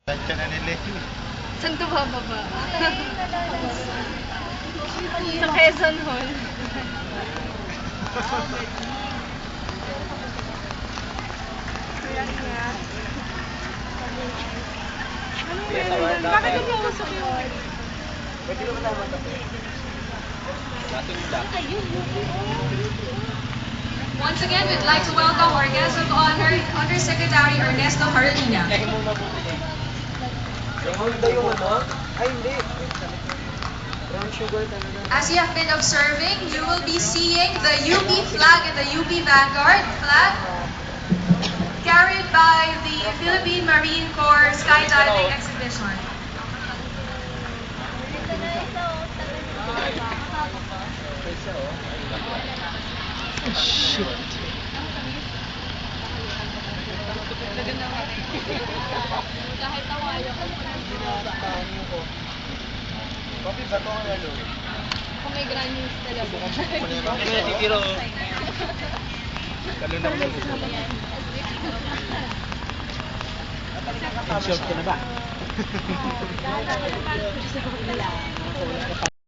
Tansya na nila. Saan ito bababa? Sa Quezon Hall. Bakit hindi ako sa yun? Pwede naman naman ito. Once again, we'd like to welcome our guest of honor, Undersecretary Ernesto Haralina. Ay, hindi. Brown sugar talaga. As you have been observing, you will be seeing the UP flag and the UP Vanguard flag carried by the Philippine Marine Corps Skydiving Exhibition. Shit. Kahit tawayo ko. Kopi ba ito ang ano? Kung may granules talaga. Bakit na titiro? Lalo na po. Short ka na ba?